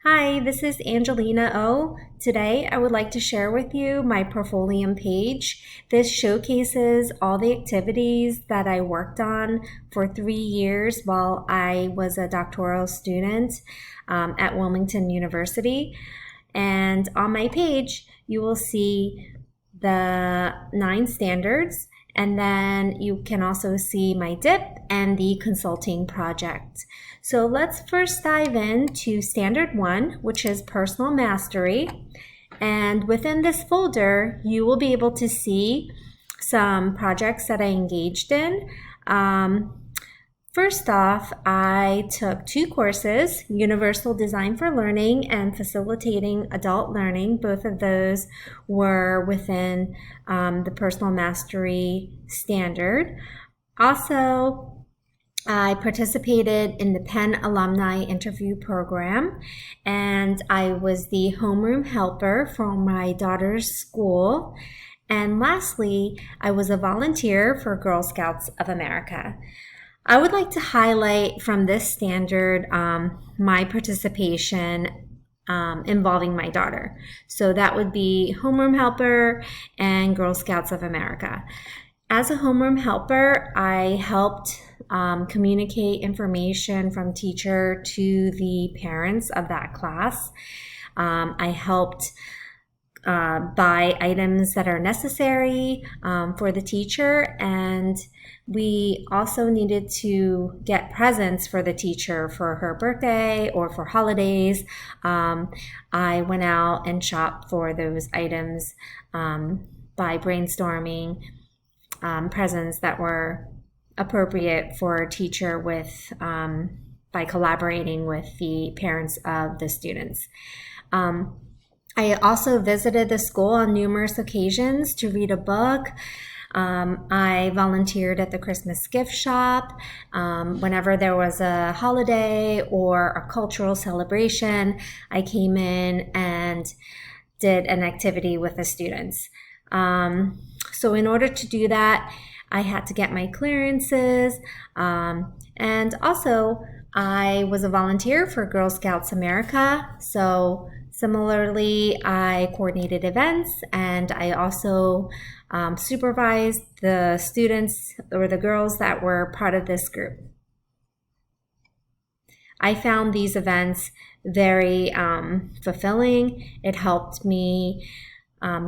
Hi, this is Angelina O. Today, I would like to share with you my Portfolium page. This showcases all the activities that I worked on for 3 years while I was a doctoral student at Wilmington University. And on my page, you will see the 9 standards, and then you can also see my DIP and the consulting project. So let's first dive into standard 1, which is personal mastery. And within this folder, you will be able to see some projects that I engaged in. First off, I took 2 courses, Universal Design for Learning and Facilitating Adult Learning. Both of those were within the Personal Mastery Standard. Also, I participated in the Penn Alumni Interview Program, and I was the homeroom helper for my daughter's school. And lastly, I was a volunteer for Girl Scouts of America. I would like to highlight from this standard my participation involving my daughter. So that would be homeroom helper and Girl Scouts of America. As a homeroom helper, I helped communicate information from teacher to the parents of that class. I helped buy items that are necessary for the teacher, and we also needed to get presents for the teacher for her birthday or for holidays. I went out and shopped for those items by brainstorming presents that were appropriate for a teacher with by collaborating with the parents of the students. I also visited the school on numerous occasions to read a book. I volunteered at the Christmas gift shop. Whenever there was a holiday or a cultural celebration, I came in and did an activity with the students. So in order to do that, I had to get my clearances. And also, I was a volunteer for Girl Scouts America. So similarly, I coordinated events, and I also supervised the students or the girls that were part of this group. I found these events very fulfilling. It helped me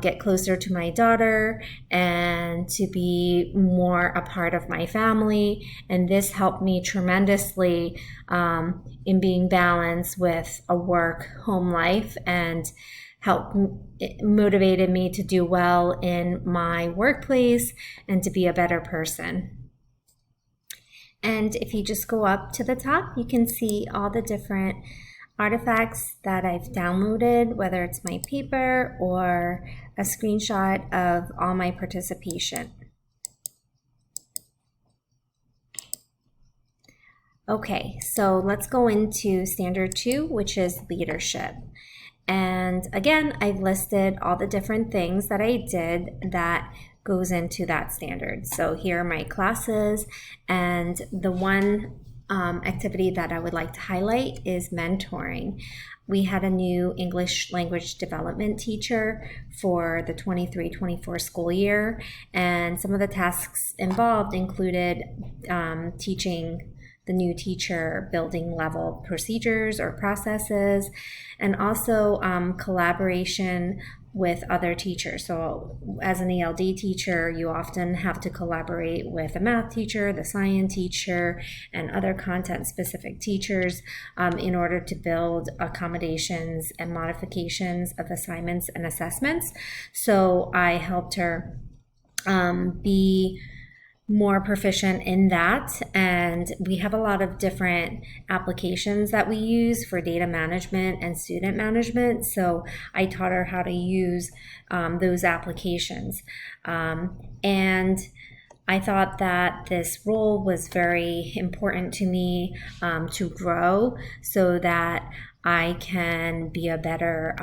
get closer to my daughter and to be more a part of my family. And this helped me tremendously in being balanced with a work-home life, and motivated me to do well in my workplace and to be a better person. And if you just go up to the top, you can see all the different artifacts that I've downloaded, whether it's my paper or a screenshot of all my participation. Okay, so let's go into standard 2, which is leadership. And again, I've listed all the different things that I did that goes into that standard. So here are my classes, and the one activity that I would like to highlight is mentoring. We had a new English language development teacher for the 23-24 school year, and some of the tasks involved included teaching the new teacher building level procedures or processes, and also collaboration with other teachers. So as an ELD teacher, you often have to collaborate with a math teacher, the science teacher, and other content specific teachers in order to build accommodations and modifications of assignments and assessments. So I helped her be more proficient in that, and we have a lot of different applications that we use for data management and student management, so I taught her how to use those applications, and I thought that this role was very important to me to grow so that I can be a better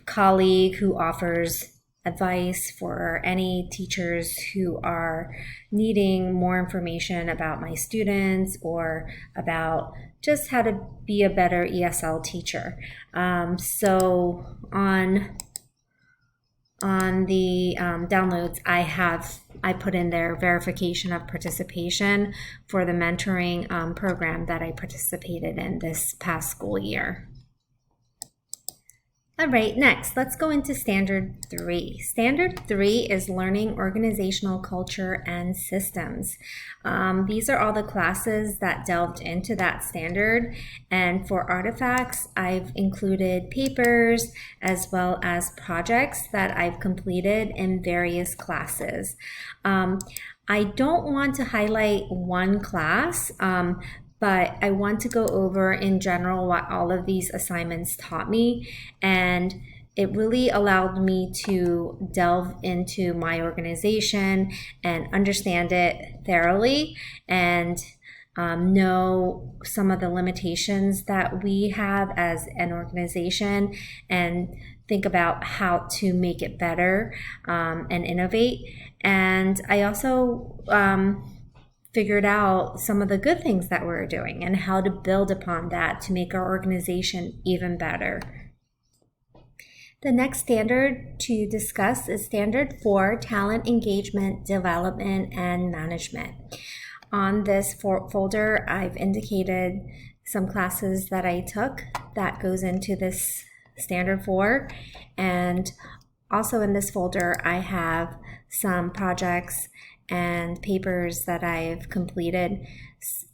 colleague who offers advice for any teachers who are needing more information about my students or about just how to be a better ESL teacher. So on the downloads, I put in there verification of participation for the mentoring program that I participated in this past school year. All right, next, let's go into Standard 3. Standard 3 is Learning Organizational Culture and Systems. These are all the classes that delved into that standard. And for artifacts, I've included papers as well as projects that I've completed in various classes. I don't want to highlight one class, but I want to go over in general what all of these assignments taught me, and it really allowed me to delve into my organization and understand it thoroughly and know some of the limitations that we have as an organization and think about how to make it better and innovate. And I also figured out some of the good things that we're doing and how to build upon that to make our organization even better. The next standard to discuss is Standard 4, Talent Engagement, Development, and Management. On this folder, I've indicated some classes that I took that goes into this Standard 4, and also in this folder, I have some projects and papers that I've completed.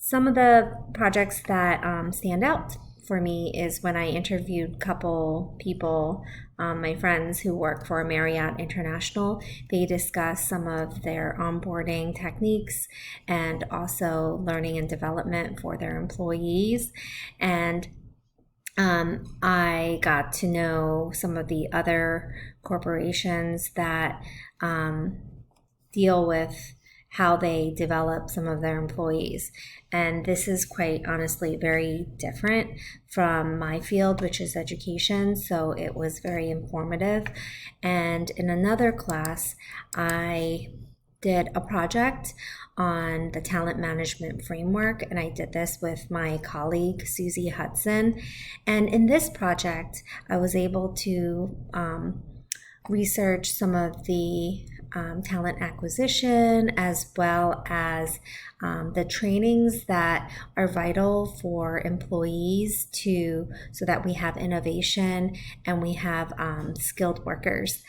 Some of the projects that stand out for me is when I interviewed a couple people, my friends who work for Marriott International. They discussed some of their onboarding techniques and also learning and development for their employees. And I got to know some of the other corporations that deal with how they develop some of their employees. And this is quite honestly very different from my field, which is education. So it was very informative. And in another class, I did a project on the talent management framework, and I did this with my colleague Susie Hudson. And in this project, I was able to research some of the talent acquisition as well as the trainings that are vital for employees so that we have innovation and we have skilled workers.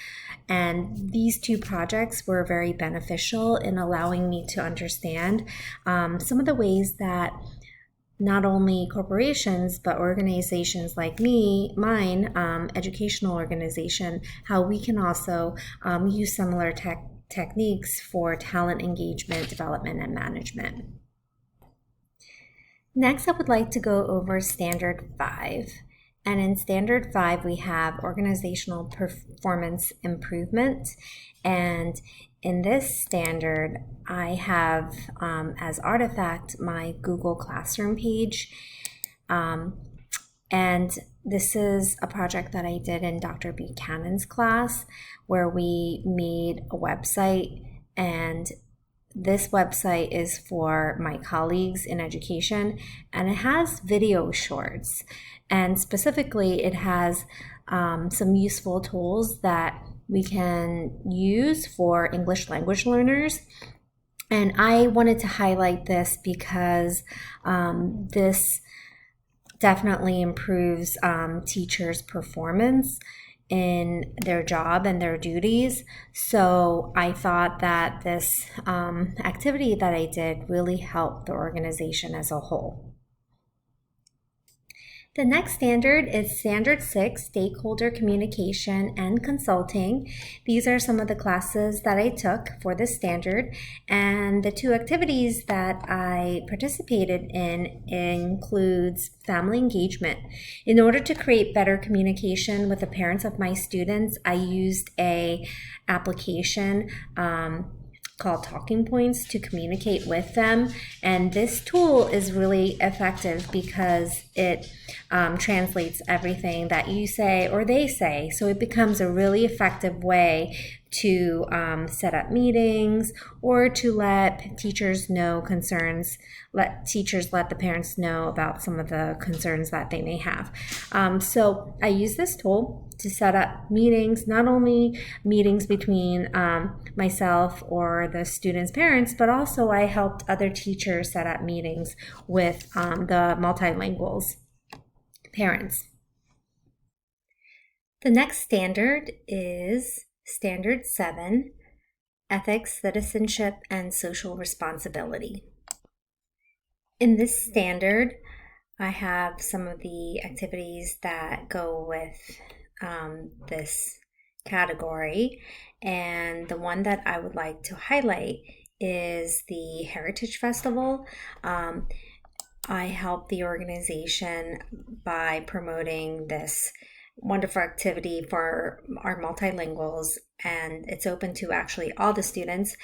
And these two projects were very beneficial in allowing me to understand some of the ways that not only corporations, but organizations like mine, educational organization, how we can also use similar techniques for talent engagement, development, and management. Next, I would like to go over Standard 5. And in Standard 5, we have organizational performance improvement. And in this standard, I have as artifact my Google Classroom page. And this is a project that I did in Dr. Buchanan's class where we made a website, and this website is for my colleagues in education, and it has video shorts. And specifically, it has some useful tools that we can use for English language learners. And I wanted to highlight this because this definitely improves teachers' performance in their job and their duties. So I thought that this activity that I did really helped the organization as a whole. The next standard is Standard 6, Stakeholder Communication and Consulting. These are some of the classes that I took for this standard, and the two activities that I participated in includes family engagement. In order to create better communication with the parents of my students, I used a application called Talking Points to communicate with them. And this tool is really effective because it translates everything that you say or they say. So it becomes a really effective way to set up meetings or to let teachers know concerns, let the parents know about some of the concerns that they may have. So I use this tool to set up meetings, not only meetings between myself or the students' parents, but also I helped other teachers set up meetings with the multilinguals parents. The next standard is Standard 7, Ethics, Citizenship, and Social Responsibility. In this standard, I have some of the activities that go with this category, and the one that I would like to highlight is the Heritage Festival. I help the organization by promoting this wonderful activity for our multilinguals, and it's open to actually all the students,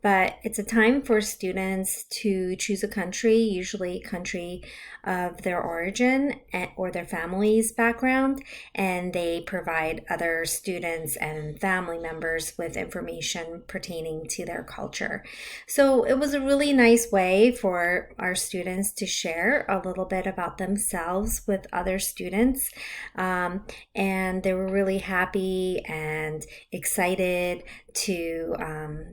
but it's a time for students to choose a country, usually a country of their origin or their family's background, and they provide other students and family members with information pertaining to their culture. So it was a really nice way for our students to share a little bit about themselves with other students, and they were really happy and excited to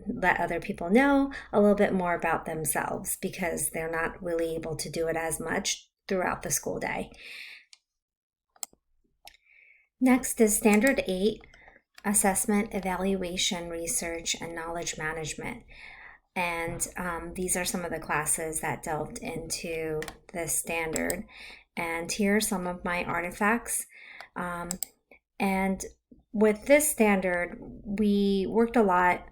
let other people know a little bit more about themselves because they're not really able to do it as much throughout the school day. Next is Standard 8, Assessment, Evaluation, Research, and Knowledge Management. And these are some of the classes that delved into this standard. And here are some of my artifacts. And with this standard, we worked a lot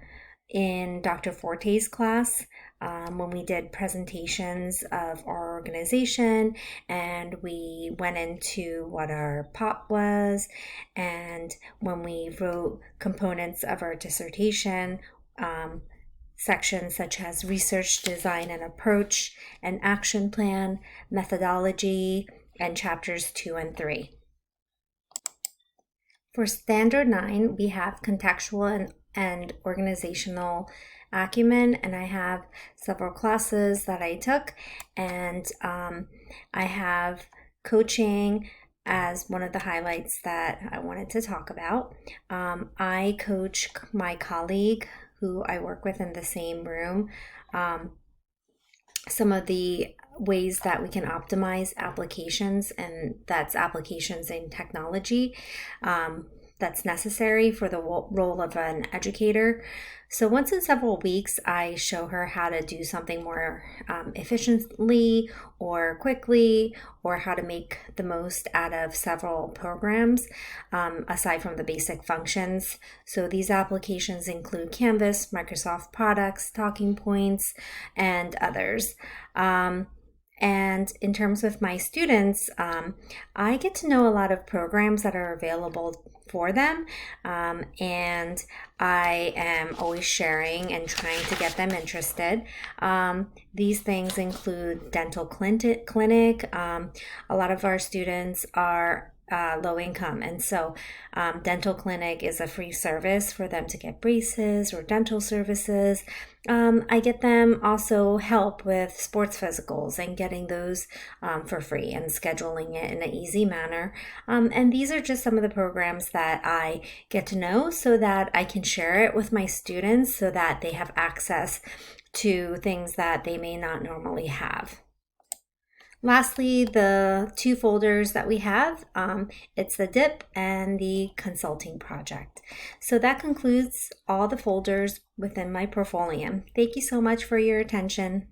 in Dr. Forte's class when we did presentations of our organization, and we went into what our POP was, and when we wrote components of our dissertation, sections such as research, design, and approach, and action plan, methodology, and chapters 2 and 3. For Standard 9, we have contextual and organizational acumen, and I have several classes that I took, and I have coaching as one of the highlights that I wanted to talk about. I coach my colleague who I work with in the same room, some of the ways that we can optimize applications, and that's applications in technology that's necessary for the role of an educator. So once in several weeks, I show her how to do something more efficiently or quickly, or how to make the most out of several programs aside from the basic functions. So these applications include Canvas, Microsoft products, Talking Points, and others. And in terms of my students, I get to know a lot of programs that are available for them, and I am always sharing and trying to get them interested. These things include dental clinic. A lot of our students are low income, and so dental clinic is a free service for them to get braces or dental services. I get them also help with sports physicals and getting those for free and scheduling it in an easy manner. And these are just some of the programs that I get to know so that I can share it with my students so that they have access to things that they may not normally have. Lastly, the two folders that we have, it's the DIP and the consulting project. So that concludes all the folders within my Portfolium. Thank you so much for your attention.